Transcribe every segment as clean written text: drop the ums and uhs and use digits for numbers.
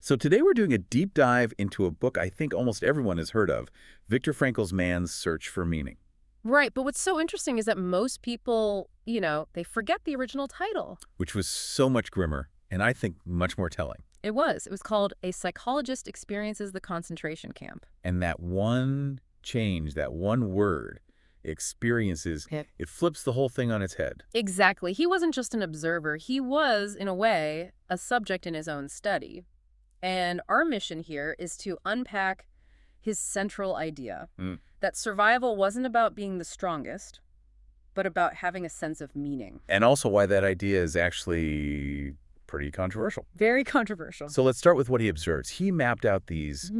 So today we're doing a deep dive into a book I think almost everyone has heard of, Viktor Frankl's Man's Search for Meaning. Right, but what's so interesting is that most people, they forget the original title. Which was so much grimmer, and I think much more telling. It was. It was called A Psychologist Experiences the Concentration Camp. And that one change, that one word, experiences, Yep. it flips the whole thing on its head. Exactly. He wasn't just an observer. He was, in a way, a subject in his own study. And our mission here is to unpack his central idea that survival wasn't about being the strongest, but about having a sense of meaning. And also why that idea is actually pretty controversial. Very controversial. So let's start with what he observes. He mapped out these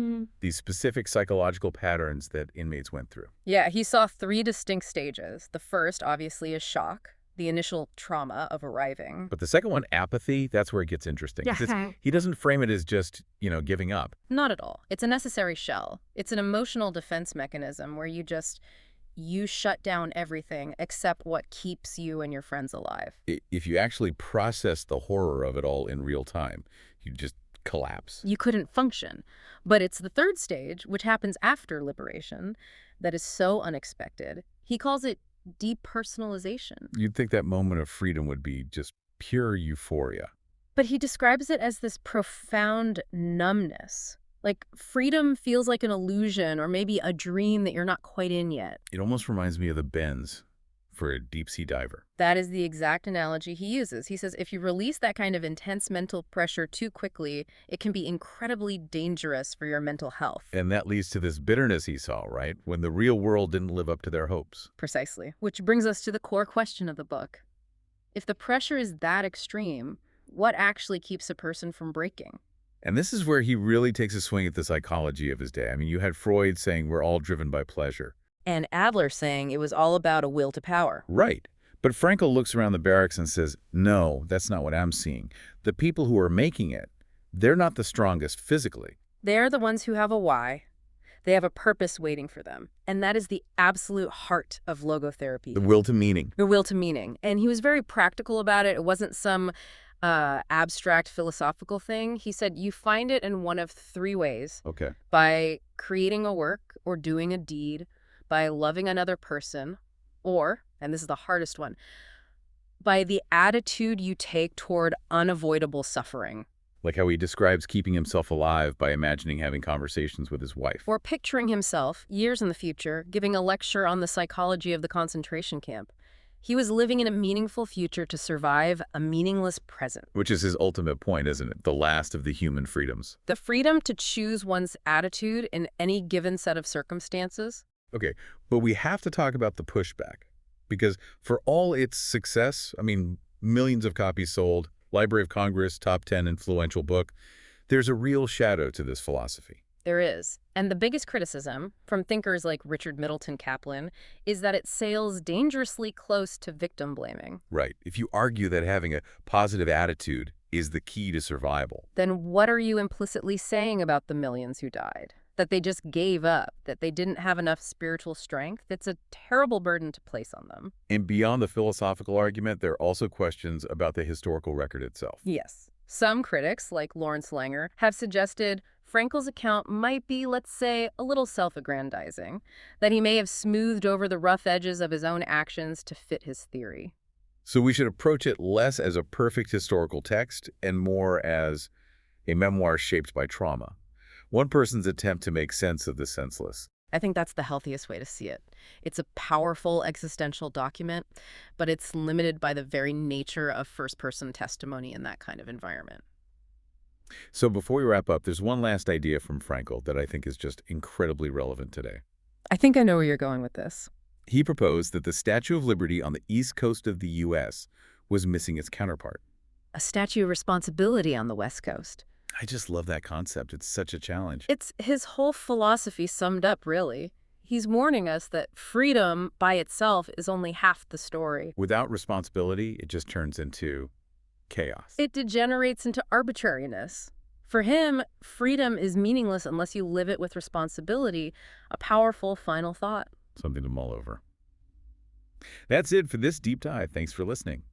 specific psychological patterns that inmates went through. Yeah, he saw 3 distinct stages. The first, obviously, is shock, the initial trauma of arriving. But the second one, apathy, that's where it gets interesting. 'Cause he doesn't frame it as just, giving up. Not at all. It's a necessary shell. It's an emotional defense mechanism where you shut down everything except what keeps you and your friends alive. If you actually process the horror of it all in real time, you just collapse. You couldn't function. But it's the third stage, which happens after liberation, that is so unexpected. He calls it depersonalization. You'd think that moment of freedom would be just pure euphoria. But he describes it as this profound numbness. Like freedom feels like an illusion or maybe a dream that you're not quite in yet. It almost reminds me of the bends for a deep-sea diver. That is the exact analogy he uses. He says if you release that kind of intense mental pressure too quickly, it can be incredibly dangerous for your mental health. And that leads to this bitterness he saw, right? When the real world didn't live up to their hopes. Precisely. Which brings us to the core question of the book. If the pressure is that extreme, what actually keeps a person from breaking? And this is where he really takes a swing at the psychology of his day. I mean, you had Freud saying we're all driven by pleasure. And Adler saying it was all about a will to power. Right. But Frankl looks around the barracks and says, no, that's not what I'm seeing. The people who are making it, they're not the strongest physically. They're the ones who have a why. They have a purpose waiting for them. And that is the absolute heart of logotherapy. The will to meaning. The will to meaning. And he was very practical about it. It wasn't some abstract philosophical thing. He said you find it in one of 3 ways. Okay. By creating a work or doing a deed, by loving another person, or, and this is the hardest one, by the attitude you take toward unavoidable suffering. Like how he describes keeping himself alive by imagining having conversations with his wife. Or picturing himself, years in the future, giving a lecture on the psychology of the concentration camp. He was living in a meaningful future to survive a meaningless present. Which is his ultimate point, isn't it? The last of the human freedoms. The freedom to choose one's attitude in any given set of circumstances. Okay, but we have to talk about the pushback. Because for all its success, I mean, millions of copies sold, Library of Congress, top 10 influential book, there's a real shadow to this philosophy. There is. And the biggest criticism, from thinkers like Richard Middleton Kaplan, is that it sails dangerously close to victim blaming. Right. If you argue that having a positive attitude is the key to survival. Then what are you implicitly saying about the millions who died? That they just gave up, that they didn't have enough spiritual strength? It's a terrible burden to place on them. And beyond the philosophical argument, there are also questions about the historical record itself. Yes. Some critics, like Lawrence Langer, have suggested Frankl's account might be, let's say, a little self-aggrandizing, that he may have smoothed over the rough edges of his own actions to fit his theory. So we should approach it less as a perfect historical text and more as a memoir shaped by trauma. One person's attempt to make sense of the senseless. I think that's the healthiest way to see it. It's a powerful existential document, but it's limited by the very nature of first-person testimony in that kind of environment. So before we wrap up, there's one last idea from Frankl that I think is just incredibly relevant today. I think I know where you're going with this. He proposed that the Statue of Liberty on the east coast of the U.S. was missing its counterpart. A statue of responsibility on the West Coast. I just love that concept. It's such a challenge. It's his whole philosophy summed up, really. He's warning us that freedom by itself is only half the story. Without responsibility, it just turns into chaos. It degenerates into arbitrariness. For him, freedom is meaningless unless you live it with responsibility, a powerful final thought. Something to mull over. That's it for this deep dive. Thanks for listening.